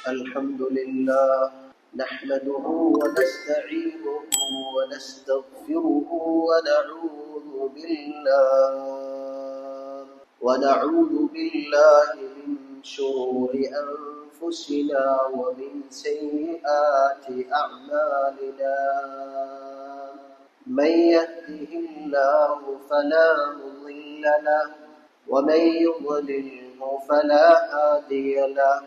الحمد لله نحمده ونستعينه ونستغفره ونعوذ بالله من شرور أنفسنا ومن سيئات أعمالنا من يهده الله فلا مضل له ومن يضلله فلا هادي له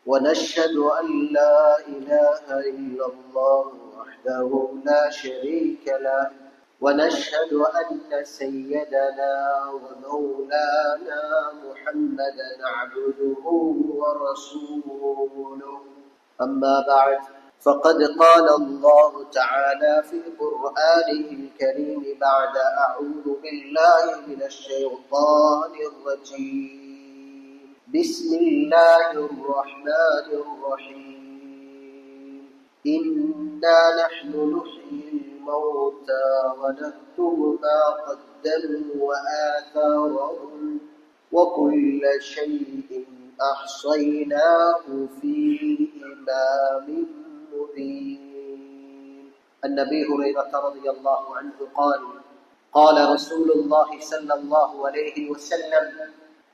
ونشهد أن لا إله إلا الله وحده لا شريك له ونشهد أن سيدنا ومولانا محمدا عبده ورسوله أما بعد فقد قال الله تعالى في قرآنه الكريم بعد أعوذ بالله من الشيطان الرجيم بسم الله الرحمن الرحيم إنا نحن نحيي الموتى ونكتب ما قدموا وآثارهم وكل شيء أحصيناه في إمام مبين. عن أبي هريرة رضي الله عنه قال رسول الله صلى الله عليه وسلم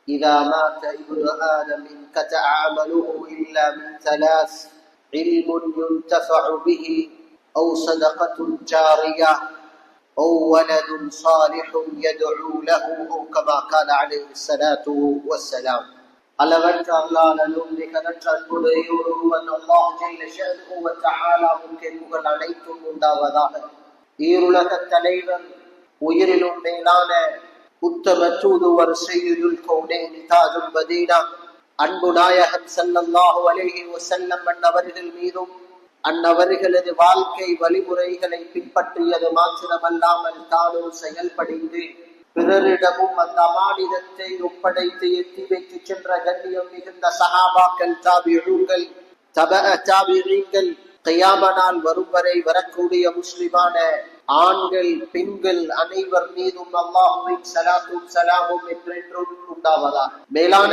إذا مات ابن آدم انقطع عمله إلا من ثلاث: علم ينتفع به أو صدقة جارية أو ولد صالح يدعو له أو كما قال عليه الصلاة والسلام. அளவற்ற அல்லாஹ்வும் நிகரற்ற அன்புடையோருவன் அல்லாஹ் ஜல்ல ஷஅனுஹு வ தஆலாவுக்கு புகழ் அனைத்தும் உண்டாவதாக. ஈருலக தலைவர், உயிரிலும் மேலான உத்தம தூதுவர் சய்யிதுல் கௌனைன் தாஜுல் மதீனா அன்பு நாயகம் ஸல்லல்லாஹு அலைஹி வஸல்லம் அன்னவர்கள் மீதும் அன்னவர்களது வாழ்க்கை வழிமுறைகளை பின்பற்றியது மாத்திரமல்லாமல் தானும் செயல்படுத்தி பிறரிடமும் அந்த அமானிதத்தை ஒப்படைத்து எத்தி வைத்து சென்ற கண்ணியம் மிகுந்த சஹாபாக்கள், தாபிஊன்கள், தாபிஈன்கள், கியாம நாள் வரும் வரை வரக்கூடிய முஸ்லிமான ஆண்கள் பெண்கள் அனைவர் மீதும் அல்லாஹ்வின் ஸலாத்தும் ஸலாமும் என்றென்றும் உண்டாவதாக. மேலான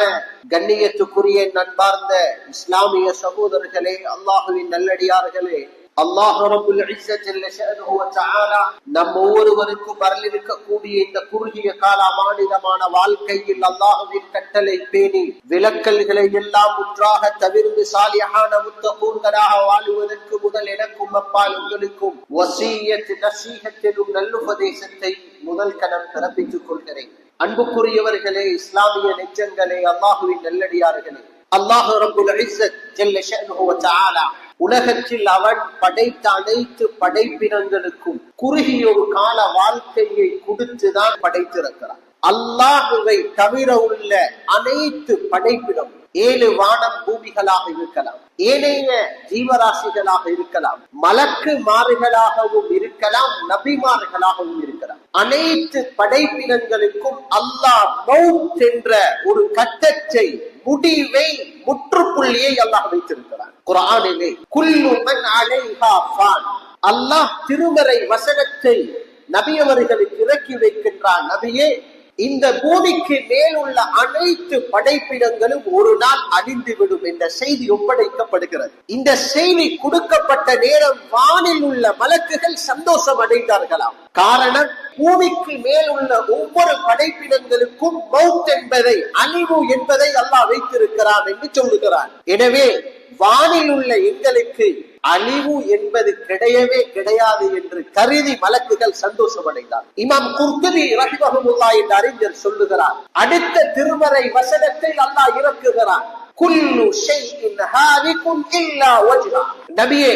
கண்ணியத்துக்குரிய நண்பார்ந்த இஸ்லாமிய சகோதரர்களே, அல்லாஹ்வின் நல்லடியார்களே, அல்லாஹ் ரப்புல் இஸ்ஸத் ஜல்ல ஷஅனுஹு வ தஆலா நம் ஒவ்வொருவருக்கும் வரலிருக்கக்கூடிய இந்த குறுகிய கால அமானிதமான வாழ்க்கையில் அல்லாஹ்வின் கட்டளை பேணி விலக்கல்களை எல்லாம் முற்றாக தவிர்த்து சாலிஹான முத்தகூன்களாக வாழுவதற்கு முதல் எனக்கும் அப்பால் உங்களுக்கும் வஸீயத் நஸீஹத் எனும் நல்லுபதேசத்தை முதல் கணம் பிறப்பித்துக் கொள்கிறேன். அன்புக்குரியவர்களே, இஸ்லாமிய நெஞ்சங்களே, அல்லாஹ்வின் நல்லடியார்களே, அல்லாஹ் ரப்புல் இஸ்ஸத் ஜல்ல ஷஅனுஹு வ தஆலா உலகத்தில் அவன் படைத்த அனைத்து படைப்பினங்களுக்கும் குறுகிய ஒரு கால வாழ்க்கையை கொடுத்துதான் படைத்திருக்கிறான். அல்லாஹுவை தவிர உள்ள அனைத்து படைப்பினம் 7 வானம் பூமிகளாக இருக்கலாம், ஏனைய ஜீவராசிகளாக இருக்கலாம், மலக்கு மாறுகளாகவும் இருக்கலாம், நபிமார்களாகவும் இருக்கலாம். அனைத்து படைப்பினங்களுக்கும் அல்லாஹ் மௌத் என்ற ஒரு கட்டத்தை, முடிவை, முற்றுப்புள்ளியை அல்லாஹ் வைத்திருக்கிறார். குர்ஆனிலே குல்லு மன் அலைஹா ஃபான், அல்லாஹ் திருமறை வசனத்தை நபி அவர்களுக்கு இறக்கி வைக்கின்றார். நபியே, இந்த பூமிக்கு மேலுள்ள அனைத்து படைப்பினங்களும் ஒரு நாள் அழிந்துவிடும் என்ற செய்தி ஒப்படைக்கப்படுகிறது. இந்த செய்தி கொடுக்கப்பட்ட நேரம் வானில் உள்ள மலக்குகள் சந்தோஷம் அடைந்தார்களாம். காரணம், பூமிக்கு மேல் உள்ள ஒவ்வொரு படைப்பினங்களுக்கும் மௌத் என்பதை, அழிவு என்பதை அல்லாஹ் வைத்திருக்கிறான் என்று சொல்லுகிறான். எனவே வானில் உள்ள எங்களுக்கு அழிவு என்பது கிடையவே கிடையாது என்று கருதி மலக்குகள் சந்தோஷம் அடைந்தார். இமாம் குர்துபி ரஹிமஹுல்லாஹ் என்ற அறிஞர் சொல்லுகிறார், அடுத்த திருமறை வசனத்தை அல்லாஹ் இறக்குகிறான், குல்லு ஷைஇன் ஹாலிகுன் இல்லா வஜ்ஹா. நபியே,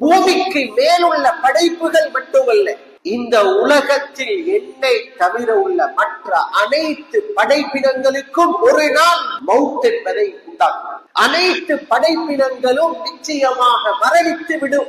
பூமிக்கு மேலுள்ள படைப்புகள் மட்டுமல்ல, இந்த உலகத்தில் என்னை தவிர உள்ள மற்ற அனைத்து படைப்பினங்களுக்கும் ஒரு நாள் மௌத் என்பதை உண்டாக்கும். அனைத்து படைப்பினங்களும் நிச்சயமாக மரணித்து விடும்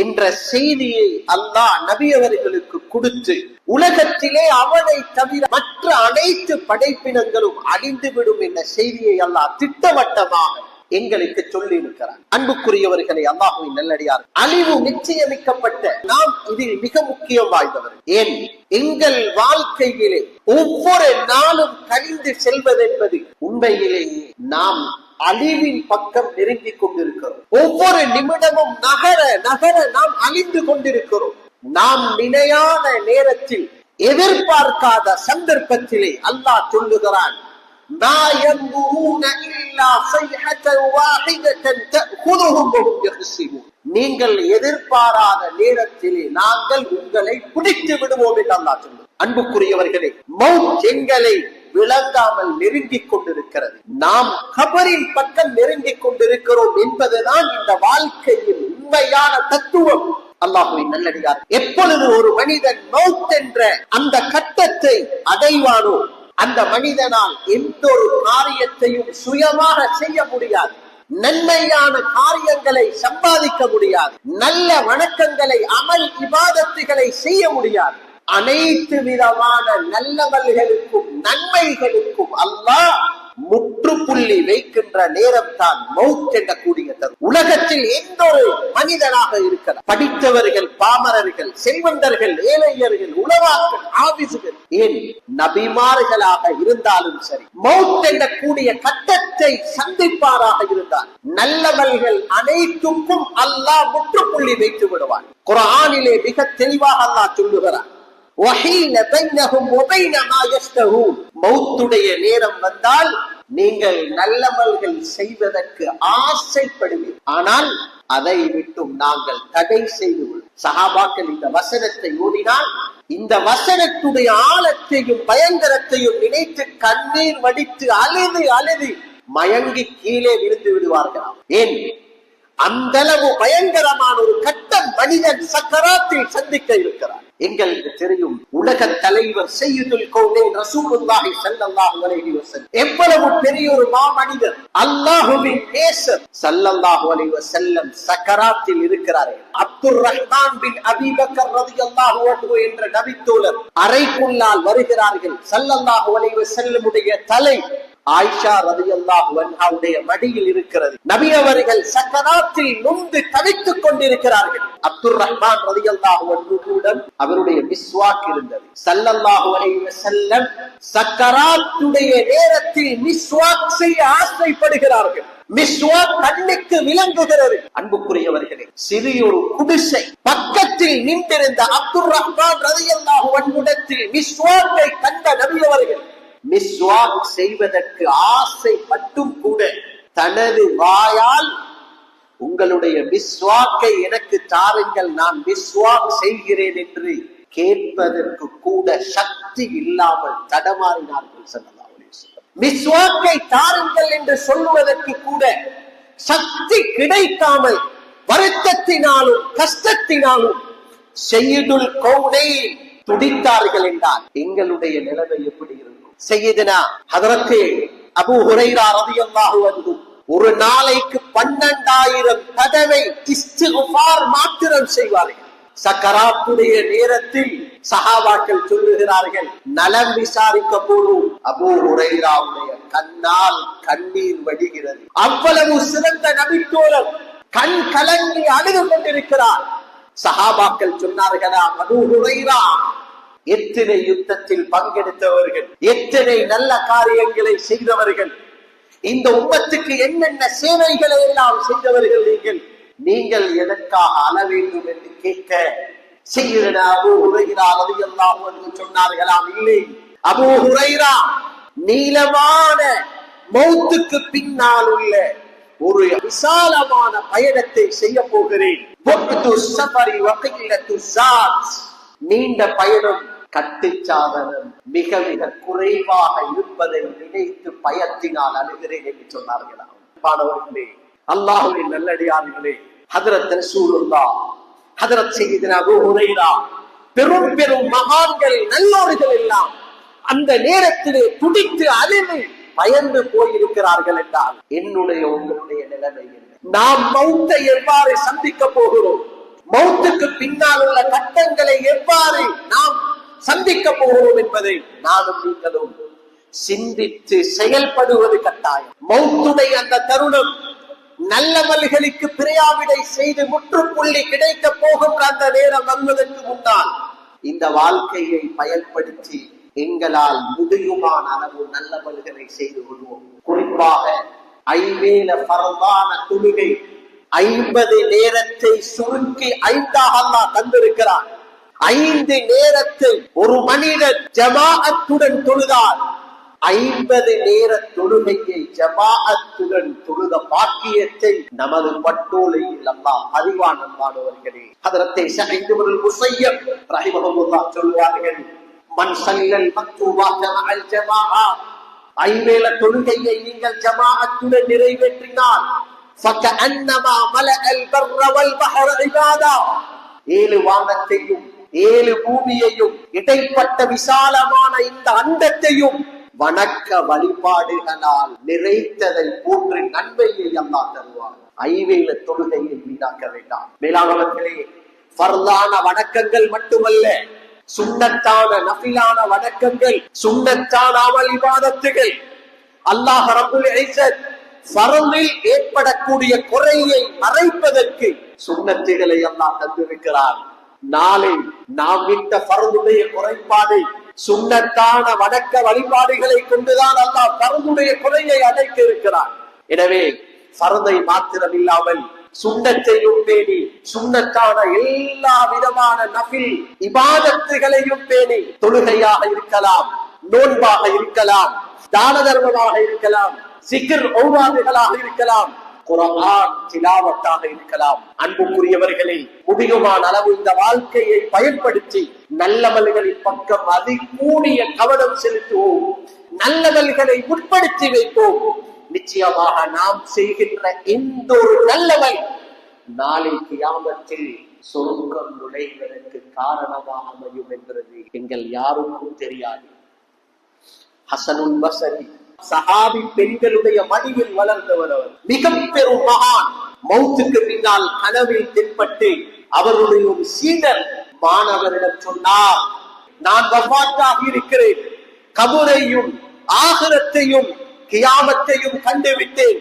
என்ற செய்தியை அல்லாஹ் நபி அவர்களுக்கு கொடுத்து, உலகத்திலே அவனை தவிர மற்ற அனைத்து படைப்பினங்களும் அழிந்துவிடும் என்ற செய்தியை அல்லாஹ் திட்டவட்டமாக எங்களுக்கு சொல்லி இருக்கிறார். அன்புக்குரியவர்களை, அல்லாஹ்வின் நல்லடியார், அழிவு நிச்சயமிக்கப்பட்ட நாம் இதில் மிக முக்கியம் வாய்ந்தவர். ஏன், எங்கள் வாழ்க்கையிலே ஒவ்வொரு நாளும் கழிந்து செல்வதென்பது உண்மையிலேயே நாம் அழிவின் பக்கம் நெருங்கிக் கொண்டிருக்கிறோம். ஒவ்வொரு நிமிடமும் நகர நகர நாம் அழிந்து கொண்டிருக்கிறோம். நாம் நினையாத நேரத்தில், எதிர்பார்க்காத சந்தர்ப்பத்திலே அல்லாஹ் சொல்லுகிறான், நீங்கள் எதிர்பாராத நேரத்திலே நாங்கள் உங்களை பிடித்து விடுவோம் என்று அல்லாஹ் சொல்லுகிறார். அன்புக்குரியவர்களே, மௌத் எங்களை விளங்காமல் நெருங்கிக் கொண்டிருக்கிறது. நாம் கபரின் பக்கம் நெருங்கிக் கொண்டிருக்கிறோம் என்பதுதான் இந்த வாழ்க்கையின் உண்மையான தத்துவம். அல்லாஹ்வின் நல்லடியார், எப்பொழுது ஒரு மனிதன் மௌத் என்ற அந்த கட்டத்தை அடைவானோ, அந்த மனிதனால் எந்த ஒரு காரியத்தையும் சுயமாக செய்ய முடியாது. நன்மையான காரியங்களை சம்பாதிக்க முடியாது. நல்ல வணக்கங்களை, அமல் இபாதத்துகளை செய்ய முடியாது. அனைத்து விதமான நல்லவர்களுக்கும் நன்மைகளுக்கும் அல்லாஹ் முற்றுப்புள்ளி வைக்கின்ற நேரம் தான் மௌத் என்ற கூடிய தருணம். உலகத்தில் எந்த ஒரு மனிதனாக இருக்கிறார், படித்தவர்கள், பாமரர்கள், செல்வந்தர்கள், ஏழையர்கள், உலவாக்கள், ஆபீசுகள், ஏன் நபிமார்களாக இருந்தாலும் சரி, மௌத் என்ற கூடிய கட்டத்தை சந்திப்பாராக இருந்தார் நல்லவர்கள் அனைத்துக்கும் அல்லாஹ் முற்றுப்புள்ளி வைத்து விடுவார். குர்ஆனிலே மிக தெளிவாக அல்லாஹ் சொல்லுகிறார், மௌத்துடைய நேரம் வந்தால் நீங்கள் நல்லவர்கள் செய்வதற்கு ஆசைப்படுவீர்கள், ஆனால் அதை விட்டும் நாங்கள் தடை செய்துள்ளோம். சஹாபாக்கள் இந்த வசனத்தை ஓதினால் இந்த வசனத்துடைய ஆழத்தையும் பயங்கரத்தையும் நினைத்து கண்ணீர் வடித்து அழுது அழுது மயங்கி கீழே விழுந்து விடுவார்களாம். ஏன்? அந்த அளவு பயங்கரமான ஒரு கட்டம் மனிதன் சக்கராத்தில் சந்திக்க இருக்கிறார். எங்களுக்கு தெரியும், உலக தலைவர் சய்யிதுல் கௌனைன் ரசூலுல்லாஹி ஸல்லல்லாஹு அலைஹி வஸல்லம் எவ்வளவு பெரிய ஒரு மாமனிதர், அல்லாஹ்வின் நேசர் ஸல்லல்லாஹு அலைஹி வஸல்லம் சக்கராத்தில் இருக்கிறார்கள். அப்துர் ரஹ்மான் பின் அபீ பக்கர் ரலியல்லாஹு அன்ஹு என்ற நபித்தோழர் அறைக்குள்ளால் வருகிறார்கள். ஸல்லல்லாஹு அலைஹி வஸல்லமுடைய தலை ஆயிஷா ரலியல்லாஹு அன்ஹாவுடைய மடியில் இருக்கிறது. நபி அவர்கள் சக்கராத்தில் நொந்து தவித்துக் கொண்டிருக்கிறார்கள். அப்துர் ரஹ்மான் ரலியல்லாஹு அன்ஹுவுடன் அவருடைய மிஸ்வாக் இருந்தது. ஸல்லல்லாஹு அலைஹி வஸல்லம் சக்கராத்துடைய நேரத்தில் மிஸ்வாக் செய்ய ஆசைப்படுகிறார்கள். மிஸ்வாக் கண்ணுக்கு விளங்குகிறது. அன்புக்குரியவர்களே, சிறியொரு குடிசை பக்கத்தில் நின்றிருந்த அப்துர் ரஹ்மான் ரலியல்லாஹு அன்ஹுவிடத்தில் மிஸ்வாக்கை கண்ட நபி அவர்கள் மிஸ்வாக் செய்வதற்கு ஆசைப்பட்டும் கூட தனது வாயால் உங்களுடைய மிஸ்வாக்கை எனக்கு தாருங்கள், நான் மிஸ்வாக் செய்கிறேன் என்று கேட்பதற்கு கூட சக்தி இல்லாமல் தடமாறினார்கள் ஸல்லல்லாஹு அலைஹி வஸல்லம். மிஸ்வாக்கை தாருங்கள் என்று சொல்வதற்கு கூட சக்தி கிடைக்காமல் வருத்தத்தினாலும் கஷ்டத்தினாலும் சய்யிதுல் கௌனைன் துடித்தார்கள் என்றால் எங்களுடைய நிலைமை எப்படி இருக்கும்? சையதுனா ஹதரத் அபூ ஹுரைரா ரலியல்லாஹு அன்ஹு ஒரு நாளைக்கு 12,000 தடவை இஸ்திக்ஃபார் மாத்திரம் செய்வார்கள். சக்கராத்துடைய நேரத்தில் சஹாபாக்கள் சொல்லுகிறார்கள், நலம் விசாரிக்க போதும் அபூ ஹுரைராவுடைய கண்ணால் கண்ணீர் வடிகிறது. அவ்வளவு சிறந்த நபித்தோழர் கண் கலங்கி அழுது கொண்டிருக்கிறார். சஹாபாக்கள் சொன்னார்களா, அபூ ஹுரைரா எத்தனை யுத்தத்தில் பங்கெடுத்தவர்கள், எத்தனை நல்ல காரியங்களை செய்தவர்கள், இந்த உம்மத்துக்கு என்னென்ன சேவைகளை எல்லாம் செய்தவர்கள், நீங்கள் எதற்காக அழ வேண்டும் என்று கேட்க சய்யிதுனா அபூ ஹுரைரா ரலியல்லாஹு அன்ஹு சொன்னார்களாம், இல்லை அபூ ஹுரைரா, நீளமான மௌத்துக்கு பின்னால் உள்ள ஒரு விசாலமான பயணத்தை செய்ய போகிறேன். நீண்ட பயணம், கட்டுச்சாதனம் மிக மிக குறைவாக இருப்பதை நினைத்து பயத்தினால் அழுகிறேன் என்று சொன்னார்களாம். பாடவர்களே, அல்லாஹ்வின் நல்லடியார்களே, ஹஜ்ரத் ரசூலுல்லாஹ், ஹஜ்ரத் சய்யிதுனா அபூ ஹுரைரா, பெரும் பெரும் மகான்கள், நல்லோர்கள் எல்லாம் அந்த நேரத்திலே துடித்து அழுது பயந்து போயிருக்கிறார்கள் என்றால் என்னுடைய உங்களுடைய நிலைமை என்ன? நாம் மௌத்தை எவ்வாறு சந்திக்க போகிறோம்? மௌத்துக்கு பின்னால் உள்ள கட்டங்களை எவ்வாறு நாம் சந்திக்க போகிறோம் என்பதை நானும் நீங்களும் சிந்தித்து செயல்படுவது கட்டாயம். மௌத்துடைய அந்த தருணம் நல்லவர்களுக்கு பிரியாவிடை செய்து முற்றுப்புள்ளி கிடைக்க போகின்ற அந்த நேரம் வருவதற்கு முன்னால் இந்த வாழ்க்கையை பயன்படுத்தி எங்களால் முடியுமான அளவு நல்லவர்களை செய்து கொள்வோம். குறிப்பாக ஐவேள ஃபர்தான தொழுகை 50 நேரத்தை சுருக்கி 5ஆக அல்லாஹ் தந்திருக்கிறார். 5 நேரத்தை ஒரு மனிதன் ஜமாஅத்துடன் தொழுதால் 50 நேர தொழுகையை ஜமாஅத்துடன் தொழுத பாக்கியத்தை நமது பட்டோலையில் அல்லாஹ் அறிவானவர்களே. ஹதரத்தை ஸஈத் இப்னுல் முஸய்யப் ரஹிமஹுல்லாஹ் சொல்வார்கள், மன் ஸல்லல் மக்தூபத மஅல் ஜமாஅ, 5 வேளை தொழுகையை நீங்கள் ஜமாஅத்துடன் நிறைவேற்றினால் ஃபகஅன்னமா மலஅல் பர்ர வல் பஹர இபாதா, 7 வானத்தையும் 7 பூமியையும் இடைப்பட்ட விசாலமான இந்த அண்டத்தையும் வணக்க வழிபாடுகளால் நிறைத்ததை போன்று நன்மையை அல்லாஹ் தருவார். 5 வேளை தொழுகையை வீணாக்க வேண்டாம். மேலானவர்களே, ஃபர்தான வணக்கங்கள் மட்டுமல்ல, சுன்னத்தான நஃபிலான வணக்கங்கள், சுன்னத்தான அமல் இபாதத்துகள், அல்லாஹ் ரப்புல் இஸ்ஸத் ஃபர்தில் ஏற்படக்கூடிய குறையை மறைப்பதற்கு சுன்னத்துகளை அல்லாஹ் தந்திருக்கிறார். நாளை நாம் விட்ட ஃபர்துடைய குறைபாடு சுன்னத்தான வணக்க வழிபாடுகளை கொண்டுதான் அல்லாஹ் ஃபர்துடைய குறையை அடைக்க இருக்கிறார். எனவே ஃபர்தை மாத்திரம் இல்லாமல் சுன்னத்தையும் பேணி சுன்னத்தான எல்லா விதமான நஃபில் இபாதத்துகளையும் பேணி, தொழுகையாக இருக்கலாம், நோன்பாக இருக்கலாம், தான தர்மமாக இருக்கலாம், சிக்ர் ஔராதுகளாக இருக்கலாம், குர்ஆன் திலாவத்தாக இருக்கலாம். அன்புக்குரியவர்களே, முடியுமான அளவு இந்த வாழ்க்கையை பயன்படுத்தி நல்லவர்களின் பக்கம் அதிகூடிய கவனம் செலுத்துவோம், நல்லவர்களை உட்படுத்தி வைப்போம். நிச்சயமாக நாம் செய்கின்ற எந்த ஒரு நல்லவன் நாளை கியாமத்தில் சொர்க்கம் நுழைவதற்கு காரணமாக அமையும் என்பது எங்கள் யாருக்கும் தெரியாது. ஹசனுல் பஸரி சஹாபி பெண்களுடைய மடிவில் வளர்ந்தவர். அவர் மிக பெரும் மகான். மௌத்துக்கு பின்னால் கனவில் தென்பட்டு அவருடைய ஒரு சீடர் மாணவரிடம் சொன்னார், நான் வஃபாத்தாக இருக்கிறேன், கபரையும் ஆகிரத்தையும் கியாமத்தையும் கண்டுவிட்டேன்.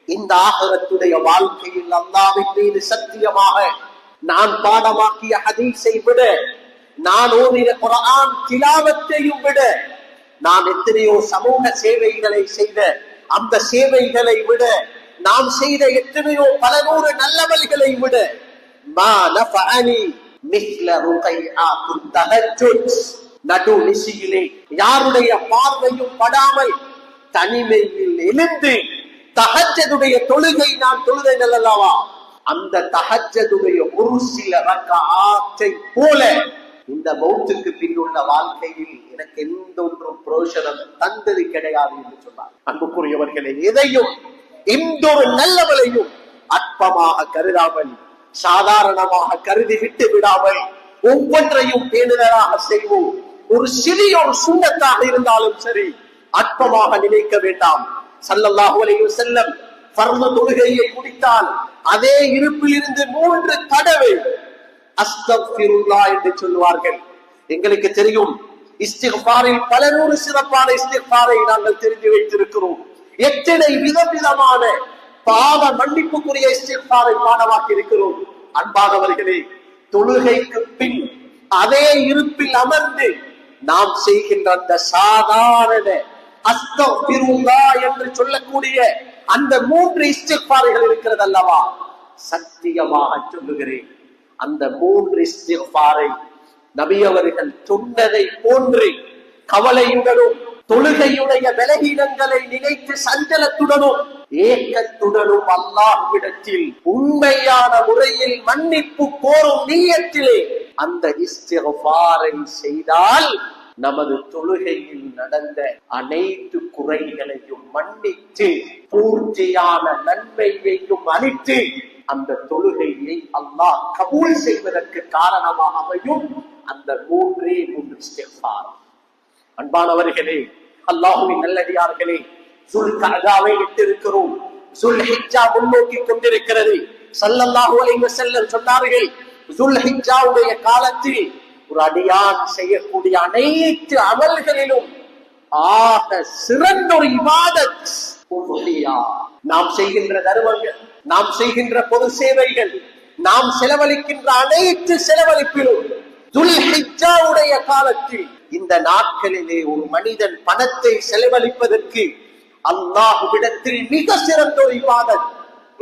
இந்த ஆகிரத்துடைய வாழ்க்கையில் அல்லாஹ்வின் மீது சத்தியமாக நான் பாடமாக்கிய ஹதீஸை விட, நான் ஓதிய குர்ஆன் திலாவத்தையும் விட, நாம் எத்தனையோ சமூக சேவைகளை செய்த அந்த சேவைகளை விட, நாம் செய்த எத்தனையோ பல நூறு நல்லவர்களை விட, மா நஃபஅனி மிஸ்ல ருகைஆத்துத் தஹஜ்ஜுத், நடு நிசியிலே யாருடைய பார்வையும் படாமல் தனிமையில் எழுந்து தஹஜ்ஜுடைய தொழுகை நான் தொழுதேன் அல்லவா, அந்த தஹஜ்ஜுடைய ஒரு சில ரக்அத்தை போல இந்த மௌத்துக்கு பின்னுள்ள வாழ்க்கையில் எனக்கு எந்த ஒன்றும் பிரயோஜனம் தந்தது கிடையாது என்று சொன்னார். அன்புக்குரியவர்களே, எதையும் எந்த ஒரு நல்லவளையும் அற்பமாக கருதாமல், சாதாரணமாக கருதி விட்டு விடாமல் ஒவ்வொன்றையும் பேணுதலாக செய்வோம். ஒரு சிறிய ஒரு சுன்னத்தாக இருந்தாலும் சரி, அற்பமாக நினைக்க வேண்டாம். ஸல்லல்லாஹு அலைஹி வஸல்லம் ஃபர்து தொழுகையை முடித்தால் அதே இருப்பில் இருந்து 3 தடவை அஸ்தக்ஃபிருல்லாஹ் என்று சொல்வார்கள். எங்களுக்கு தெரியும், இஸ்திக்ஃபாரில் பல நூறு சிறப்பான இஸ்திக்ஃபாரை நாங்கள் தெரிந்து வைத்திருக்கிறோம். எத்தனை விதவிதமான பாவ மன்னிப்புக்குரிய இஸ்திக்ஃபாரை பாடமாக்கி இருக்கிறோம். அன்பானவர்களே, தொழுகைக்கு பின் அதே இருப்பில் அமர்ந்து நாம் செய்கின்ற அந்த சாதாரண அஸ்தக்ஃபிருல்லாஹ் என்று சொல்லக்கூடிய அந்த 3 இஸ்திக்ஃபார்கள் இருக்கிறது அல்லவா, சத்தியமாக சொல்லுகிறேன், அந்த 3 இஸ்திக்ஃபாரை நபி அவர்கள் சொன்னதை போன்று கவலையுடனும் தொழுகையுடைய பலகீனங்களை நினைத்து சஞ்சலத்துடனும் ஏக்கத்துடனும் அல்லாஹ்விடத்தில் உண்மையான முறையில் மன்னிப்பு கோரும் நியத்திலே அந்த இஸ்திக்ஃபாரை செய்தால் நமது தொழுகையில் நடந்த அனைத்து குறைகளையும் மன்னித்து பூர்த்தியான நன்மையையும் அளித்து அந்த தொழுகையை அல்லாஹ் கபூல் செய்வதற்கு காரணமாக அமையும் அந்த 3 இஸ்திக்ஃபார். அன்பானவர்களே, அல்லாஹ்வின் நல்லடியார்களே, ஸுல்கஅதாவை விட்டிருக்கிறோம். ஸுல்ஹிஜ்ஜா முன்னோக்கி கொண்டிருக்கிறது. ஸல்லல்லாஹு அலைஹி வஸல்லம் சொன்னார்கள், ஸுல்ஹிஜ்ஜாவுடைய காலத்தில் ஒரு அடியான் செய்யக்கூடிய அனைத்து அமல்களிலும் ஆக சிறந்த ஒரு இபாதத் நாம் செய்கின்ற தர்மங்கள், நாம் செய்கின்ற பொது சேவைகள், நாம் செலவழிக்கின்ற அனைத்து செலவழிப்பிலும் துல்ஹிஜ்ஜாவுடைய காலத்தில் இந்த நாட்களிலே ஒரு மனிதன் பணத்தை செலவழிப்பதற்கு அல்லாஹ்விடத்தில் மிக சிறந்த ஒரு இபாதத்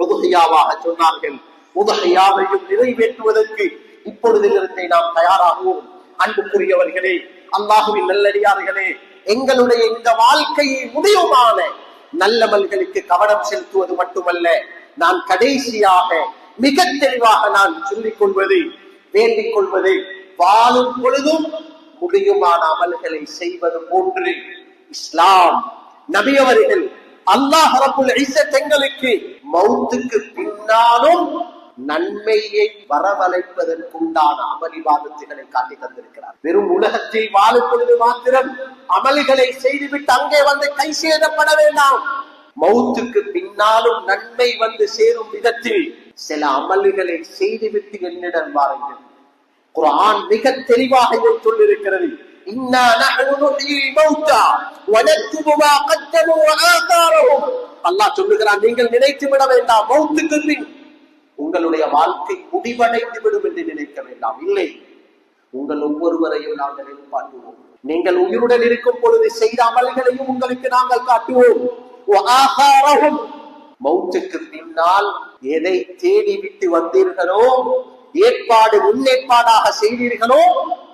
உதுஹியாவாக சொன்னார்கள். உதுஹியாவையும் நிறைவேற்றுவதற்கு இப்பொழுதிலிருந்தே நாம் தயாராகுவோம். அன்புக்குரியவர்களே, அல்லாஹுவின் நல்லடியார்களே, எங்களுடைய இந்த வாழ்க்கையை முடிவுமான நல்லமல்களுக்கு கவனம் செலுத்துவது மட்டுமல்ல, நான் கடைசியாக மிக தெளிவாக நான் சொல்லிக் கொள்வது, வேண்டிக் கொள்வது, வாழும் பொழுதும் முடியுமான அமல்களை செய்வது போன்று இஸ்லாம் நபி அவர்கள் அல்லாஹ் ரப்புல் இஸ்ஸத் எங்களுக்கு மௌத்துக்கு பின்னாலும் நன்மையை வரவழைப்பதற்குண்டான அமல் இபாதத்துகளை காட்டி தந்திருக்கிறார். வெறும் உலகத்தில் வாழும் பொழுது மாத்திரம் அமல்களை செய்துவிட்டு அங்கே வந்து கை சேதப்பட வேண்டாம். மௌத்துக்கு பின்னாலும் நன்மை வந்து சேரும் விதத்தில் சில அமல்களை செய்துவிட்டு என்னிடம் வாருங்கள். குர்ஆன் மிக தெளிவாக இதை சொல்லியிருக்கிறது. இன்னா நஹ்னு நுஹ்யில் மௌத்தா வ நக்துபு மா கத்தமு வ ஆதாரஹும். அல்லாஹ் சொல்லுகிறான், நீங்கள் நினைத்து விட வேண்டாம் மௌத்துக்கு பின் உங்களுடைய வாழ்க்கை முடிவடைந்து விடும் என்று நினைக்க வேண்டாம். இல்லை, உங்கள் ஒவ்வொருவரையும் நாங்கள் எதிர்பார்க்கிறோம். நீங்கள் உயிருடன் இருக்கும் பொழுது செய்த அமல்களையும் உங்களுக்கு நாங்கள் காட்டுவோம். மௌத்துக்கு பின்னால் எதை தேடி விட்டு வந்தீர்களோ, ஏற்பாடு முன்னேற்பாடாக செய்தீர்களோ,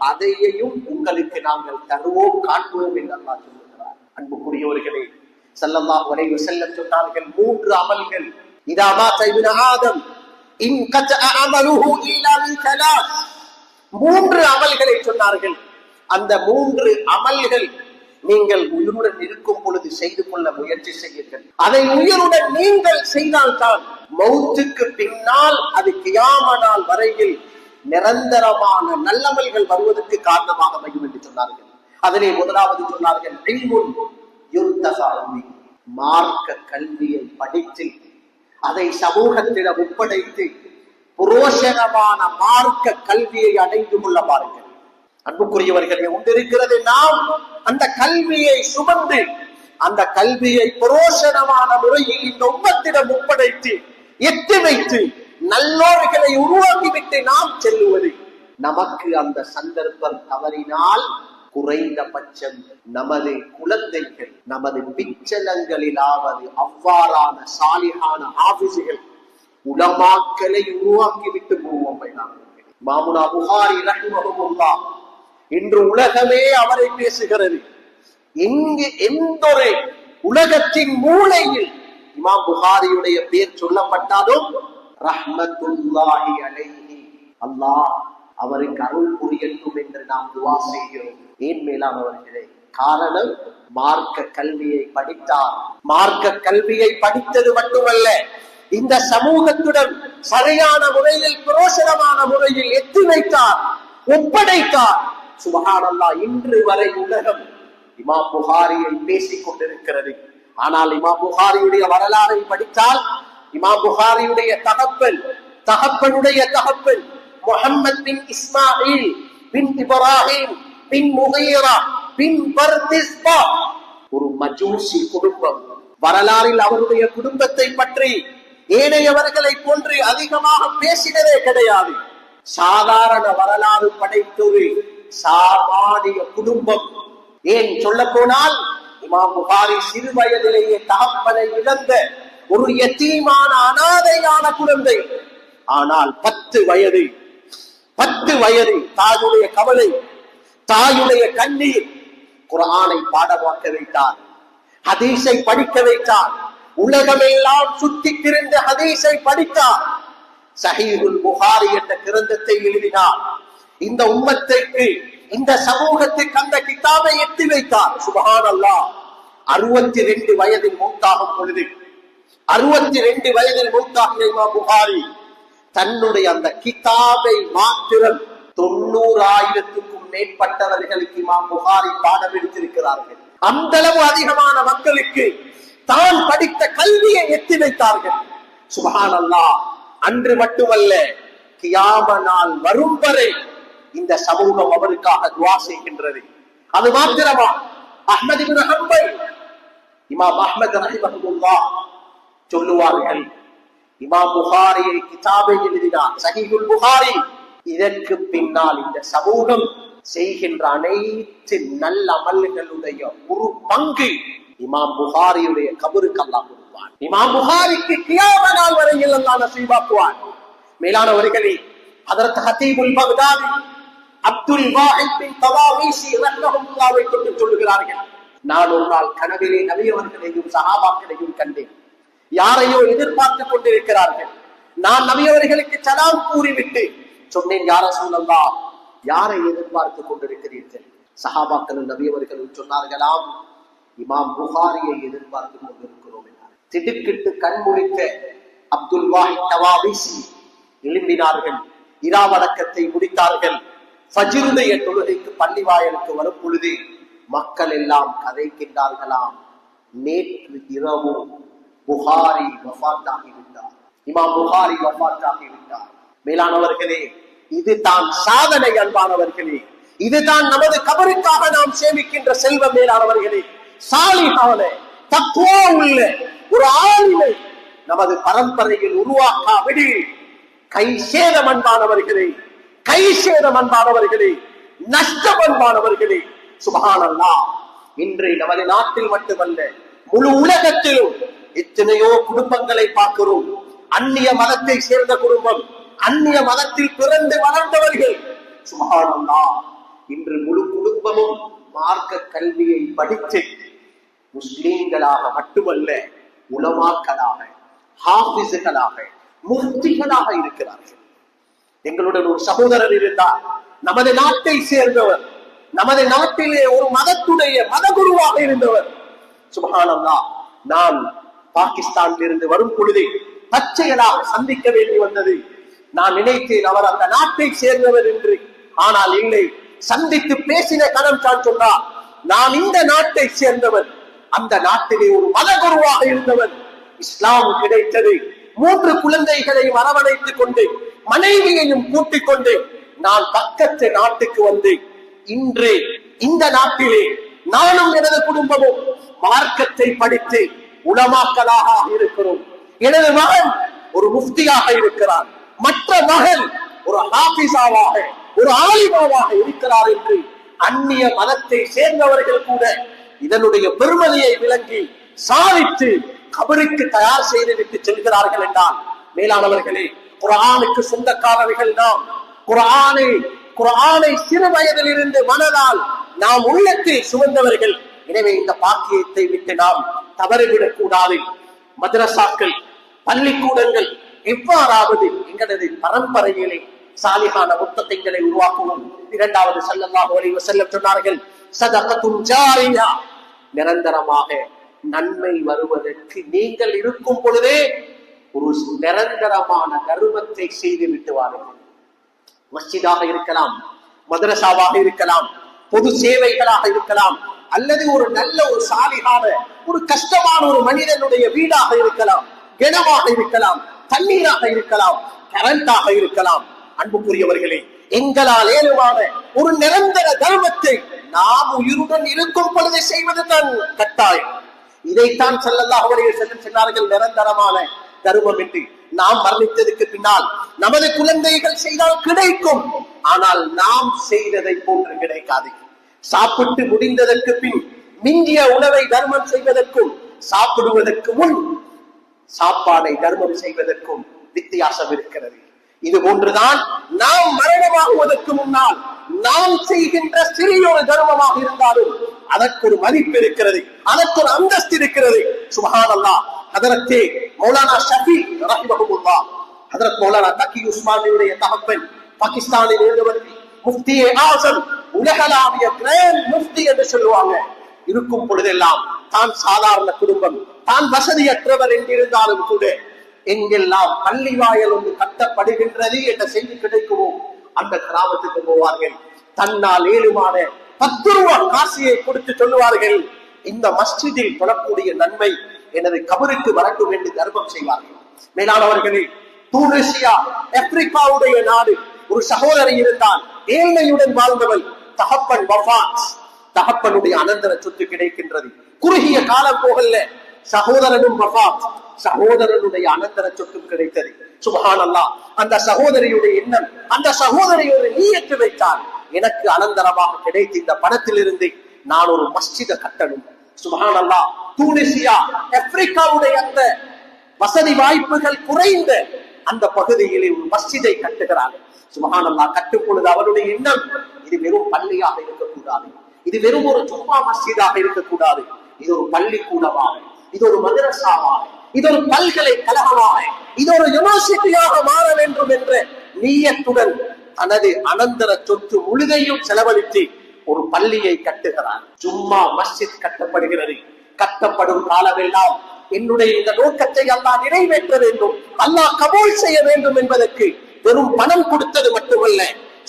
அதையையும் உங்களுக்கு நாங்கள் தருவோம், காட்டுவோம் என்று அல்லாஹ் சொல்லுகிறார். அன்புக்குரியவர்களே, ஸல்லல்லாஹு அலைஹி வஸல்லம் சொன்னார்கள், 3 அமல்கள் இதா மாத இப்னு ஆதம் இன் கதஅ அமலுஹு இல்லா மின் தலாஸ். 3 அமல்களை சொன்னார்கள். அந்த 3 அமல்கள் நீங்கள் உயிருடன் இருக்கும் பொழுது செய்து கொள்ள முயற்சி செய்யுங்கள். அதை உயிருடன் நீங்கள் செய்தால்தான் மௌத்துக்கு பின்னால் அது கியாம நாள் வரையில் நிரந்தரமான நல்லமல்கள் வருவதற்கு காரணமாக அமையும் என்று சொன்னார்கள். அதிலே முதலாவது சொன்னார்கள், மார்க்க கல்வியை படித்து அதை சமூகத்திடம் ஒப்படைத்து புரோஷனமான மார்க்க கல்வியை அடைந்து கொள்ள பாருங்கள். அன்புக்குரியவர்களே, ஒன்றிருக்கிறது, நாம் அந்த கல்வியை சுமந்து அந்த கல்வியை புரோஷனமான முறையில் இந்த உம்மத்திடம் ஒப்படைத்து எட்டி வைத்து நல்லோர்களை உருவாக்கிவிட்டு நாம் செல்லுவது. நமக்கு அந்த சந்தர்ப்பம் தவறினால் குறைந்தபட்சம் நமது குழந்தைகள், நமது பிச்சலங்களிலாவது அவ்வாறான சாலிஹான ஆபிசுகள், உலமாக்களை உருவாக்கிவிட்டு போவோம். மாமுனா புகாரி ரஹிமஹுல்லாஹ், இன்று உலகமே அவரை பேசுகிறது. எங்கு எந்த ஒரு உலகத்தின் மூலையில் இமாம் புகாரியுடைய பேர் சொல்லப்பட்டாலும் ரஹ்மத்துல்லாஹி அலைஹி, அல்லாஹ் அவருக்கு அருள் புரியட்டும் என்று நாம் துஆ செய்கிறோம். ஏன் மேலானவர்களே, காரணம் மார்க்க கல்வியை படித்தார். மார்க்க கல்வியை படித்தது மட்டுமல்ல, இந்த சமூகத்துடன் சரியான முறையில் புரோஷனமான முறையில் எத்தி வைத்தார், ஒப்படைத்தார். சுப்ஹானல்லாஹ், இன்று வரை உலகம் இமாம் புகாரியை பேசிக் கொண்டிருக்கிறது. ஆனால் இமாம் புகாரியுடைய வரலாறை படித்தால், இமாம் புகாரியுடைய தகப்பனுடைய தகப்பன் முஹம்மத் பின் இஸ்மாயில் பின் இப்ராஹிம் பின் முகீரா பின் பர்திஸ்பா, ஒரு மஜூசி குடும்பம். வரலாறில் அவருடைய குடும்பத்தை பற்றி ஏனையவர்களை போன்று அதிகமாக பேசினதே கிடையாது. சாதாரண வரலாறு படைத்த ஒரு சாமானிய குடும்பம். ஏன் சொல்ல போனால், இமாம் புகாரி சிறு வயதிலேயே தகப்பனை இழந்த ஒரு யத்தீமான அனாதையான குழந்தை. ஆனால் 10 வயது தாயுடைய கவலை, தாயுடைய கண்ணீர், குர்ஆனை பாடமாக்க வைத்தார், ஹதீஸை படிக்க வைத்தார். உலகமெல்லாம் சுற்றி திரிந்த ஹதீஸை படித்தார். சஹீஹுல் புகாரி என்ற கிரந்தத்தை எழுதினார். இந்த உம்மத்திற்கு, இந்த சமூகத்துக்கு அந்த கிதாபை எட்டி வைத்தார். சுப்ஹானல்லாஹ், 62 வயதில் மௌத்தாகும் பொழுது, 62 வயதில் மௌத்தாகிய இமாம் புகாரி தன்னுடைய அந்த கிதாபை மாத்திரம் 90,000க்கும் மேற்பட்டவர்களுக்கு இமாம் புகாரி பாடம் எடுத்திருக்கிறார்கள். அந்த அளவு அதிகமான மக்களுக்கு தான் படித்த கல்வியை எத்தி வைத்தார்கள். சுப்ஹானல்லாஹ், அன்று மட்டுமல்ல, கியாம நாள் வரும் வரை இந்த சமூகம் அவருக்காக துஆ செய்கின்றது. அது மாத்திரமா, அஹ்மத் இப்னு ஹம்பல், இமாம் அஹ்மத் ரஹிமஹுல்லாஹ் சொல்லுவார்கள், இமாம் புகாரியை கிதாபை எழுதினார், சஹீஹுல் புகாரி. இதற்கு பின்னால் இந்த சமூகம் செய்கின்ற அனைத்து நல்ல அமல்களுடைய ஒரு பங்கு இமாம் புகாரியுடைய கபருக்கு அல்லாஹ் கொடுப்பான். இமாம் புகாரிக்கு கியாம நாள் வரையில் அல்லாஹ் நசீபாக்குவான். மேலானவர்களே, ஹதரத் ஹதீபுல் பக்தாதி அப்துல் வாஹித் பின் தவாவிசி ரஹ்மத்துல்லாஹி கொண்டு சொல்லுகிறார்கள், நான் ஒரு நாள் கனவிலே நபி அவர்களையும் சஹாபாக்களையும் கண்டேன். யாரையோ எதிர்பார்த்துக் கொண்டிருக்கிறார்கள். நான் நபி அவர்களுக்கு சலாம் கூறிவிட்டு சொன்னேன், யா ரசூலல்லாஹ், யாரை எதிர்பார்த்துக் கொண்டிருக்கிறீர்கள்? சஹாபாக்களும் நபி அவர்களும் சொன்னார்களாம், இமாம் புகாரியை எதிர்பார்த்துக் கொண்டிருக்கிறோம் என்றார். திடுக்கிட்டு கண் முழித்த அப்துல் வாஹித் தவாவிசி எழும்பினார்கள். இராவடக்கத்தை முடித்தார்கள். ஃபஜ்ருடைய தொழுகைக்கு பள்ளி வாயிலுக்கு வரும் பொழுது மக்கள் எல்லாம் கதைக்கின்றார்களாம், நேற்று இரவு புகாரி வஃபாத்தாகிவிட்டார், இமாம் புகாரி வஃபாத்தாகிவிட்டார். மேலானவர்களே, இதுதான் சாதனை. அன்பானவர்களே, இதுதான் நமது கபருக்காக நாம் சேமிக்கின்ற செல்வம். மேலானவர்களே, சாலிஹான தக்வா உள்ள ஒரு ஆளுமை நமது பரம்பரையில் உருவாக்காவிடு கை சேதம். அன்பானவர்களே, கை சேதம். அன்பானவர்களே, நஷ்டம். அன்பானவர்களே, சுப்ஹானல்லாஹ், இன்று நமது நாட்டில் மட்டுமல்ல, முழு உலகத்திலும் எத்தனையோ குடும்பங்களை பார்க்கிறோம். அந்நிய மதத்தை சேர்ந்த குடும்பம், அந்நிய மதத்தில் பிறந்து வளர்ந்தவர்கள். சுப்ஹானல்லாஹ், இன்று முழு குடும்பமும் மார்க்க கல்வியை படித்து முஸ்லிம்களாக மட்டுமல்ல, உலமாக்களாக, ஹாஃபிஸ்களாக, முஃப்திகளாக இருக்கிறார்கள். எங்களுடன் ஒரு சகோதரர் இருந்தார், நமது நாட்டை சேர்ந்தவர், நமது நாட்டிலே ஒரு மதத்துடைய மதகுருவாக இருந்தவர். சுப்ஹானல்லாஹ், நான் பாகிஸ்தானில் இருந்து வரும் பொழுது பச்சைகளாக சந்திக்க வேண்டி வந்தது. நான் நினைத்தேன் அவர் அந்த நாட்டை சேர்ந்தவர் என்று. ஆனால் இல்லை, சந்தித்து பேசின கணம் தான் சொன்னார், நான் இந்த நாட்டை சேர்ந்தவர், அந்த நாட்டிலே ஒரு மதகுருவாக இருந்தவர். இஸ்லாம் கிடைத்தது. 3 குழந்தைகளையும் அரவணைத்துக் கொண்டு, மனைவியையும் கூட்டிக் கொண்டு நான் பக்கத்து நாட்டுக்கு வந்து, இன்று இந்த நாட்டிலே நானும் எனது குடும்பமும் மார்க்கத்தை படித்து உலமாக்களாக இருக்கிறோம். எனது மகன் ஒரு முஃப்தியாக இருக்கிறார், மற்ற மகன் ஒரு ஹாஃபிஸாவாக, ஒரு ஆலிமாவாக இருக்கிறார் என்று அந்நிய மதத்தை சேர்ந்தவர்கள் கூட இதனுடைய பெருமதியை விளங்கி சாதித்து கபருக்கு தயார் செய்து விட்டு செல்கிறார்கள் என்றால், மேலானவர்களே, குர்ஆனுக்கு சொந்தக்காரர்கள் நாம். குர்ஆனை சிறு வயதில் இருந்து மனதால் நாம் உள்ளத்தில் சுமந்தவர்கள். எனவே இந்த பாக்கியத்தை விட்டு நாம் தவறிவிடக் கூடாது. மதரசாக்கள், பள்ளிக்கூடங்கள் எவ்வாறாவது எங்களது பரம்பரையிலே சாலிஹான முத்தத்தைங்களை உருவாக்குவோம். 2வது ஸல்லல்லாஹு அலைஹி வஸல்லம் சொன்னார்கள், ஸதகத்துன் ஜாரியா, நிரந்தரமாக நன்மை வருவதற்கு நீங்கள் இருக்கும் பொழுதே ஒரு நிரந்தரமான தர்மத்தை செய்து விட்டு வாருங்கள். மஸ்ஜிதாக இருக்கலாம், மதரசாவாக இருக்கலாம், பொது சேவைகளாக இருக்கலாம், அல்லது ஒரு நல்ல ஒரு சாலிஹான ஒரு கஷ்டமான ஒரு மனிதனுடைய வீடாக இருக்கலாம், கிணமாக இருக்கலாம், தண்ணீராக இருக்கலாம், கரண்டாக இருக்கலாம். அன்புக்குரியவர்களே, எங்களால் ஏதுவான ஒரு நிரந்தர தர்மத்தை நாம் உயிருடன் இருக்கும் பொழுது செய்வது தான் கட்டாயம். இதைத்தான் ஸல்லல்லாஹு அலைஹி வஸல்லம் சொன்னார்கள், நிரந்தரமான தர்மம் என்று. நாம் மரணித்ததுக்கு பின்னால் நமது குழந்தைகள் செய்தால் கிடைக்கும், ஆனால் நாம் செய்ததை போன்று கிடைக்காது. சாப்பிட்டு முடிந்ததற்கு பின் மிஞ்சிய உணவை தர்மம் செய்வதற்கும் சாப்பிடுவதற்கு முன் சாப்பாடை தர்மம் செய்வதற்கும் வித்தியாசம் இருக்கிறது. இது போன்றுதான் நாம் மரணமாகுவதற்கு முன்னால் நாம் செய்கின்ற சிறிய ஒரு தர்மமாக இருந்தாலும் அதற்கு ஒரு மதிப்பு இருக்கிறது, அதற்கு ஒரு அந்தஸ்து இருக்கிறது. சுப்ஹானல்லாஹ், ஹதரத் மௌலானா ஷஃபி ரஹிமஹுல்லாஹ், ஹதரத் மௌலானா தகி உஸ்மானியுடைய தகப்பன், பாகிஸ்தானில் இருந்தவர், முஃப்தி ஆஸம், உலகளாவிய கிராண்ட் முஃப்தி என்று சொல்லுவாங்க. இருக்கும் பொழுதெல்லாம் தான் சாதாரண குடும்பம், தான் வசதியற்றவர் என்றிருந்தாலும் கூட எங்கெல்லாம் பள்ளி வாயல் ஒன்று கட்டப்படுகின்றது என்ற செய்தி கிடைக்குமோ அந்த கிராமத்துக்கு போவார்கள். தன்னால் ஏழுமான 10 ரூபாய் காசியை கொடுத்து சொல்லுவார்கள், இந்த மஸ்ஜிதில் தொழக்கூடிய நன்மை எனது கபருக்கு வரட்டும் என்று தர்மம் செய்வார்கள். மேலானவர்களே, தூனிசியா, ஆப்பிரிக்காவுடைய நாடு, ஒரு சகோதரி இருந்தால், ஏழ்மையுடன் வாழ்ந்தவள், தகப்பன் வஃபாத், தகப்பனுடைய அனந்தர சொத்து கிடைக்கின்றது. குறுகிய காலம் போகல, சகோதரனும் வஃபாத், சகோதரனுடைய அனந்தர சொத்தும் கிடைத்தது. சுப்ஹானல்லாஹ், அந்த சகோதரியுடைய எண்ணம், அந்த சகோதரி ஒரு நியத்து வைத்தார், எனக்கு அனந்தரமாக கிடைத்த இந்த பணத்திலிருந்து நான் ஒரு மஸ்ஜிதை கட்டணும். சுப்ஹானல்லாஹ், தூனிசியா ஆப்பிரிக்காவுடைய அந்த வசதி வாய்ப்புகள் குறைந்த அந்த பகுதியிலே ஒரு மஸ்ஜிதை கட்டுகிறார். சுப்ஹானல்லாஹ், கட்டும் பொழுது அவருடைய எண்ணம், இது வெறும் பள்ளியாக இருக்கக்கூடாது, இது வெறும் ஒரு ஜும்மா மஸ்ஜிதாக இருக்கக்கூடாது, இது ஒரு பள்ளிக்கூடமாக, இது ஒரு மதரசாவாக, இது ஒரு பல்கலைக்கழகமாக, இது ஒரு யூனிவர்சிட்டியாக மாற வேண்டும் என்ற நீயத்துடன் தனது அனந்தர சொத்து முழுதையும் செலவழித்து ஒரு பள்ளியை கட்டுகிறார். ஜும்மா மஸ்ஜித் கட்டப்படுகிறது. கட்டப்படும் காலமெல்லாம் என்னுடைய இந்த நோக்கத்தை அல்லாஹ் நிறைவேற்ற வேண்டும், அல்லாஹ் கபூல் செய்ய வேண்டும் என்பதற்கு வெறும் பணம் கொடுத்தது மட்டுமல்ல,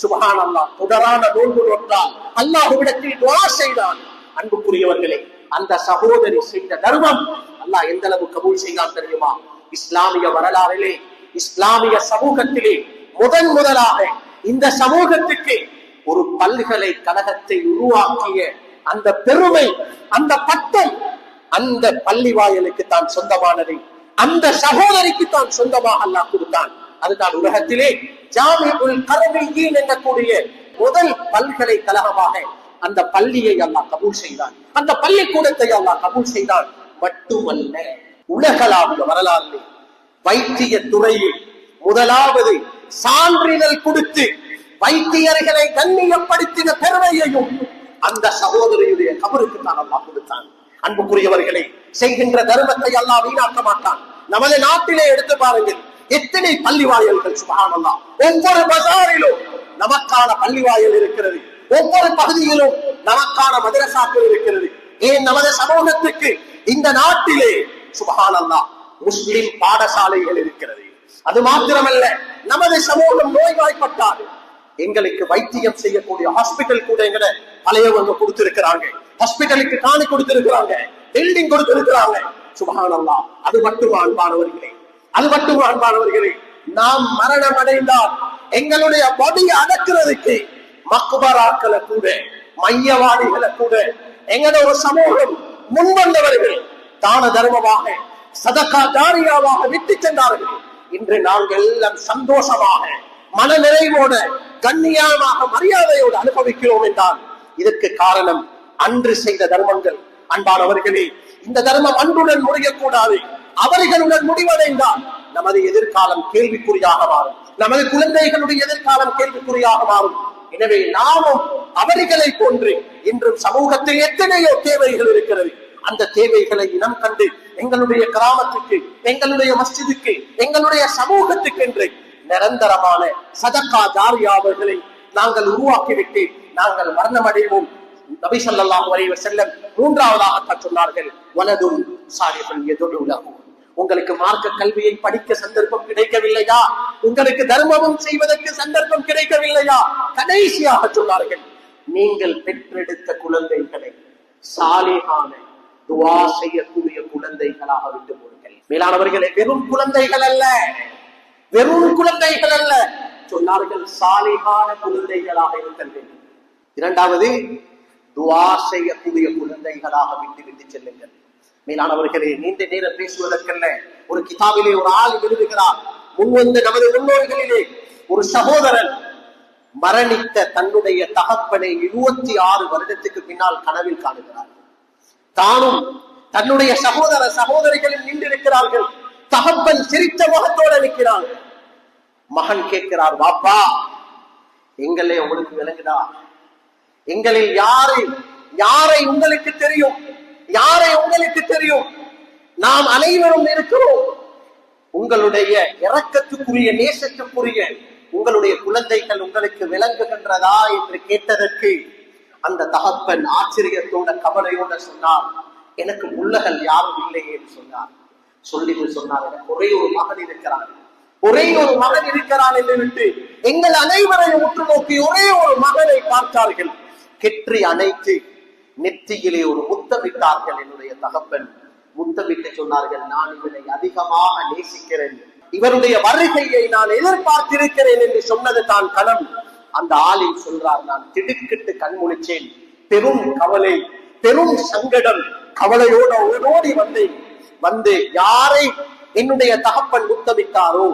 சுப்ஹானல்லாஹ், தொடரான நோன்பு நோற்றால் அல்லாஹ்விடத்தில் துஆ செய்தான். அன்புக்குரியவர்களே, அந்த சகோதரி செய்த தர்மம் அல்லாஹ் எந்த அளவு கபூல் செய்தான் தெரியுமா? இஸ்லாமிய வரலாறிலே, இஸ்லாமிய சமூகத்திலே முதலாக இந்த சமூகத்துக்கு ஒரு பல்கலைக்கழகத்தை உருவாக்கிய அந்த பெருமை, அந்த பட்டம் அந்த பள்ளி வாயலுக்கு தான் சொந்தமானது, அந்த சகோதரிக்கு தான் சொந்தமாக அல்லாஹ் கொடுத்தான். அதுதான் உலகத்திலே ஜாமிஉல் கரமிய்யீன் என்கூடிய முதல் பல்கலைக்கழகமாக அந்த பள்ளியை அல்லாஹ் கபூல் செய்தான். அந்த பள்ளிக்கூடத்தை அல்லாஹ் கபூல் செய்தான். மட்டுமல்ல, உலகளாவிய வரலாறு வைத்திய துறையில் முதலாவது சான்றிதழ் கொடுத்து வைத்தியர்களை கண்ணியப்படுத்தின பெருமையையும் அந்த சகோதரியுடைய கபருக்கு தான் அல்லாஹ் கொடுத்தான். அன்புக்குரியவர்களை, செய்கின்ற தர்மத்தை அல்லாஹ் வீணாக்க மாட்டான். நமது நாட்டிலே எடுத்து பாருங்கள், எத்தனை பள்ளி வாயல்கள்! சுப்ஹானல்லாஹ், ஒவ்வொரு பஜாரிலும் நமக்கான பள்ளி வாயல் இருக்கிறது, ஒவ்வொரு பகுதியிலும் நமக்கான மதரசாக்கள் இருக்கிறது. ஏன் நமது சமூகத்துக்கு இந்த நாட்டிலே சுப்ஹானல்லாஹ் முஸ்லிம் பாடசாலைகள் இருக்கிறது. அது மாத்திரமல்ல, நமது சமூகம் நோய்வாய்ப்பட்டால் எங்களுக்கு வைத்தியம் செய்யக்கூடிய ஹாஸ்பிட்டல் கூட எங்களை பழையவங்க கொடுத்திருக்கிறாங்க, ஹாஸ்பிட்டலுக்கு காணி கொடுத்திருக்கிறாங்க, பில்டிங் கொடுத்திருக்கிறாங்க. சுப்ஹானல்லாஹ், அது மட்டும் அன்பானவர்களே, அது மட்டும் அன்பானவர்களே, நாம் மரணம் அடைந்தால் எங்களுடைய பாடியை அடக்கிறதுக்கு மக்பராக்களை கூட, மையவாடிகளை கூட எங்களுடைய ஒரு சமூகம் முன்வந்தவர்கள் தான தர்மமாக, சதகா ஜாரியாவாக விட்டு சென்றார்கள். இன்று நாங்கள் எல்லாம் சந்தோஷமாக, மன நிறைவோட, கண்ணியமாக, மரியாதையோடு அனுபவிக்கிறோம் என்றால் இதற்கு காரணம் அன்று செய்த தர்மங்கள். அன்பானவர்களே, இந்த தர்மம் அன்றுடன் முடியக்கூடாது. அவர்களுடன் முடிவடைந்தால் நமது எதிர்காலம் கேள்விக்குறியாக மாறும், நமது குழந்தைகளுடைய எதிர்காலம் கேள்விக்குறியாக மாறும். எனவே நாமும் அவர்களை போன்று இன்றும் சமூகத்தில் எத்தனையோ தேவைகள் இருக்கிறது. அந்த தேவைகளை இனம் கண்டு எங்களுடைய கிராமத்துக்கு, எங்களுடைய மஸ்ஜிதுக்கு, எங்களுடைய சமூகத்துக்கு என்று நிரந்தரமான சதகா ஜாரியாவர்களை நாங்கள் உருவாக்கிவிட்டு நாங்கள் மரணம் அடைவோம். நபி ஸல்லல்லாஹு அலைஹி வஸல்லம் மூன்றாவதாக சொன்னார்கள், வலதுன் சாலிஹுன் யதுஉ லஹு. உங்களுக்கு மார்க்க கல்வியை படிக்க சந்தர்ப்பம் கிடைக்கவில்லையா? உங்களுக்கு தர்மமும் செய்வதற்கு சந்தர்ப்பம் கிடைக்கவில்லையா? கடைசியாக சொன்னார்கள், நீங்கள் பெற்றெடுத்த குழந்தைகளை சாலிஹான துஆ செய்யக்கூடிய குழந்தைகளாக விட்டு போடுங்கள். மேலானவர்களே, வெறும் குழந்தைகள் அல்ல, வெறும் குழந்தைகள் அல்ல, சொன்னார்கள் சாலிஹான குழந்தைகளாக இருக்க வேண்டும். இரண்டாவது, துஆ செய்யக்கூடிய குழந்தைகளாக விட்டு செல்லுங்கள். மேலானவர்களே, நீண்ட நேரம் பேசுவதற்கல்ல, ஒரு கிதாபிலே ஒரு ஆள் எழுதுகிறார், முன்வந்த நமது முன்னோர்களிலே ஒரு சகோதரன் மரணித்த தன்னுடைய தகப்பனை 26 வருடத்துக்கு பின்னால் கனவில் காணுகிறார். தானும் தன்னுடைய சகோதரிகளும் நின்றிருக்கிறார்கள். தகப்பன் சிரித்த முகத்தோடு நிற்கிறாங்க. மகன் கேட்கிறார், பாப்பா, எங்களே உங்களுக்கு விளங்குதா? எங்களில் யாரை உங்களுக்கு தெரியும்? யாரை உங்களுக்கு தெரியும்? நாம் அனைவரும் இருக்கிறோம். உங்களுடைய இரக்கத்துக்குரிய, நேசத்துக்குரிய உங்களுடைய குழந்தைகள் உங்களுக்கு விளங்குகின்றதா என்று கேட்டதற்கு அந்த தகப்பன் ஆச்சரியத்தோட கவலையோட சொன்னார், எனக்கு முள்ளகள் யாரும் இல்லையே என்று சொன்னார். சொல்லிட்டு சொன்னார், எனக்கு ஒரே ஒரு மகன் இருக்கிறான், ஒரே ஒரு மகன் இருக்கிறான் என்று விட்டு எங்கள் அனைவரையும் உற்று நோக்கி ஒரே ஒரு மகனை பார்த்தார்கள். கெற்றி அணைத்து நெற்றியிலே ஒரு முத்தமிட்டார்கள். என்னுடைய தகப்பன் முத்தமிட்டு சொன்னார்கள், நான் இவனை அதிகமாக நேசிக்கிறேன், இவருடைய வருகையை நான் எதிர்பார்த்திருக்கிறேன் என்று சொன்னது தான் கணம். அந்த ஆளில் சொல்றார், நான் திடுக்கிட்டு கண்முழிச்சேன். பெரும் கவலை, பெரும் சங்கடம், கவலையோட ஓடோடி வந்து யாரை என்னுடைய தகப்பன் முத்தமிட்டாரோ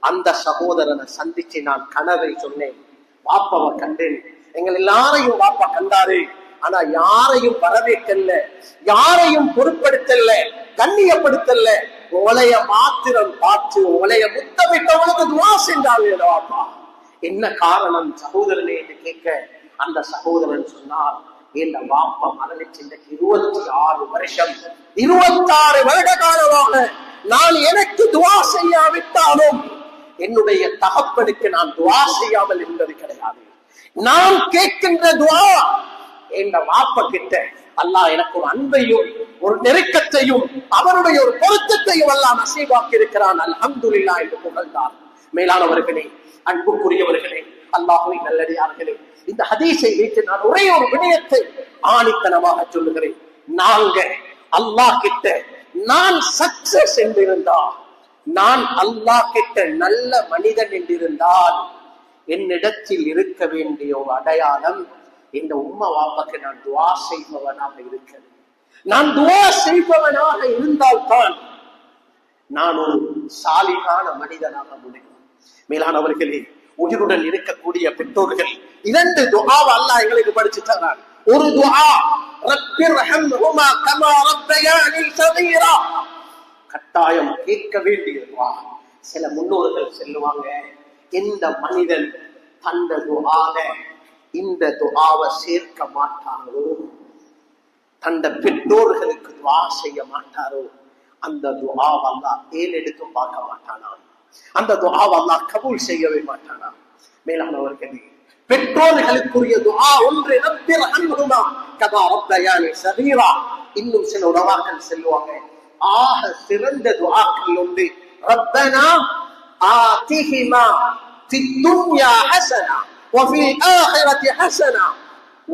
அந்த சகோதரனை சந்திச்சு நான் கனவை சொன்னேன். பாப்பாவை கண்டேன், எங்கள் எல்லாரையும் வாப்பா கண்டாரு, ஆனா யாரையும் வரவேற்கல்ல, யாரையும் பொருட்படுத்தல, கண்ணியப்படுத்தல. உங்களைய மாத்திரம் பார்த்து உங்களைய முத்தமிட்டவனுக்கு துவா செஞ்சாங்க வாப்பா. என்ன காரணம் சகோதரனே என்று கேட்க, அந்த சகோதரன் சொன்னார், என் வாப்பா மரணிச்சு 26 வருஷம், 26 வருட காலமாக நான் எனக்கு துவா செய்யாவிட்டாலும் என்னுடைய தகப்பனுக்கு நான் துவா செய்யாமல் இருந்தது கிடையாது. நான் கேட்கின்ற துவா என் வாப்பா கிட்ட அல்லாஹ் எனக்கு ஒரு அன்பையும் ஒரு நெருக்கத்தையும் அவருடைய ஒரு பொருத்தத்தையும் அல்லாஹ் நசீபாக்கி இருக்கிறான். அல்ஹம்துலில்லாஹ் என்று புகழ்ந்தார். மேலானவர்களே, அன்புக்குரியவர்களே, அல்லாஹ்வின் நல்லடியார்களே, இந்த ஹதீஸை வைத்து நான் ஒரே ஒரு விடயத்தை ஆணித்தனமாக சொல்லுகிறேன். நாங்க அல்லாஹ் கிட்ட நான் சக்சஸ் என்றிருந்தா, நான் அல்லாஹ் கிட்ட நல்ல மனிதன் என்றிருந்தால், என்னிடத்தில் இருக்க வேண்டிய ஒரு அடையாளம், இந்த உம்மா வாப்பாக்கு நான் துவா செய்பவனாக இருக்கிறேன். நான் துவா செய்பவனாக இருந்தால்தான் நான் ஒரு சாலிகான மனிதனாக முடியும். மேலானவர்களே, உயிருடன் இருக்கக்கூடிய பெற்றோர்கள் 2 துஆவை அல்லாஹ் எங்களுக்கு படிச்சு தரான். ஒரு துஆ, ரப்பிர்ஹம்ஹுமா கமா ரப்பயானி ஸகீரா, கட்டாயம் கேட்க வேண்டிய துஆ. சில முன்னோர்கள் சொல்லுவாங்க, எந்த மனிதன் தந்த துஆல இந்த துஆவை சேர்க்க மாட்டாரோ, தந்த பெற்றோர்களுக்கு துஆ செய்ய மாட்டாரோ, அந்த துஆவை அல்லாஹ் ஏறெடுத்து பார்க்க மாட்டானாம். அந்த துஆவை அல்லாஹ் கபூல் செய்யவே மாட்டானாம். மேலானவர்களே, பெற்றோர்களுக்குரிய துஆ ஒன்று, ரப்பிர்ஹம்ஹுமா கமா ரப்பயானி ஸகீரா. இன்னும் சில உலமாக்கள் சொல்லுவாங்க, ஆக சிறந்த துஆக்கள் ஒன்று, ரப்பனா ஆதிஹிமா ஃபித் துன்யா ஹஸனா வஃபில் ஆখিরাতি ஹஸனா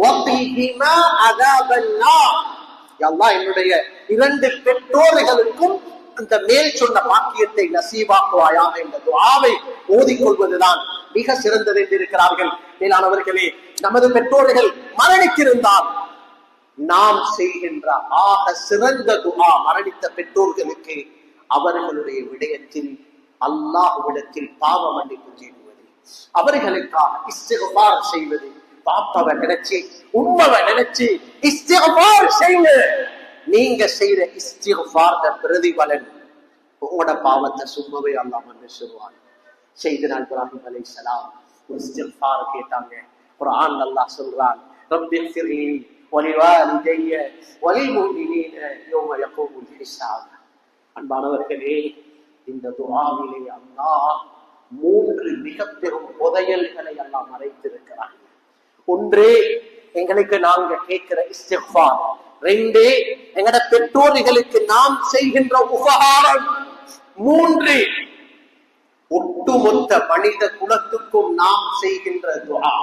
வகிஹிமா அஸாபன் நார். யா அல்லாஹ், என்னுடைய 2 பெற்றோர்களுக்கும் அந்த மேல் சொன்ன பாக்கியத்தை நசீபாக்குவாயாக என்ற துஆவை ஓதிக்கொள்வதுதான் மிக சிறந்தது என்று இருக்கிறார்கள். மேலானவர்களே, நமது பெற்றோர்கள் மரணித்திருந்தால் நாம் செய்கின்ற ஆக சிறந்த துஆ, மரணித்த பெற்றோர்களுக்கு அவர்களுடைய விடயத்தில் அல்லாஹ்விடத்தில் பாவ மன்னிப்பு தேடுவது, அவர்களுக்காக இஸ்திக்ஃபார் செய்வது. பாப்பாவை நினைச்சு உம்மவை நினைச்சு இஸ்திக்ஃபார் செய்யுங்க. நீங்க செய்த இஸ்திக்ஃபார் பிரதிபலன் உங்களோட பாவத்தை சும்மவே அல்லாஹ் மன்னிச்சுவான். சையதுனா இப்ராஹிம் அலைஹிஸ்ஸலாம் ஒரு இஸ்திக்ஃபார் கேட்டாங்க. குர்ஆன் அல்லாஹ் சொல்றான், ரப்பிக்ஃபிர்லி வலிவாலிதைய வலில்முஃமினீன யௌம யகூமுல் ஹிசாப். அன்பானவர்களே, இந்த துஆவிலே அல்லாஹ் 3 மிக பெரும் புதையல்களை அல்லாஹ் மறைத்திருக்கிறான். ஒன்று, எங்களுக்கு நாங்க கேட்கிற இஸ்திக்ஃபார். 2, எங்கட பெற்றோர்களுக்கு நாம் செய்கின்ற உபகாரம். 3, ஒட்டுமொத்த மனித குலத்துக்கும் நாம் செய்கின்ற துஆ.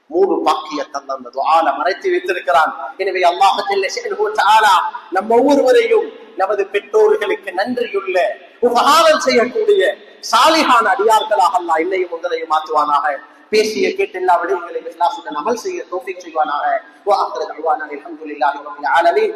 3 பாக்கியத்தை அந்த துஆல மறைத்து வைத்திருக்கிறான். எனவே அல்லாஹ் ஜல்ல ஷஅனுஹு வ தஆலா நம்ம ஒவ்வொருவரையும் நமது பெற்றோர்களுக்கு நன்றியுள்ள உபகாரம் செய்யக்கூடிய சாலிஹான அடியார்களாக அல்லாஹ் என்னையும் உங்களையும் மாற்றுவானாக. பேசிய கேட்டு எல்லா விடயங்களையும் இஹ்லாஸுடன் அமல் செய்ய தௌஃபீக் செய்வானாக. வ ஆகிரு தஅவானா அல்ஹம்துலில்லாஹி ரப்பில் ஆலமீன்.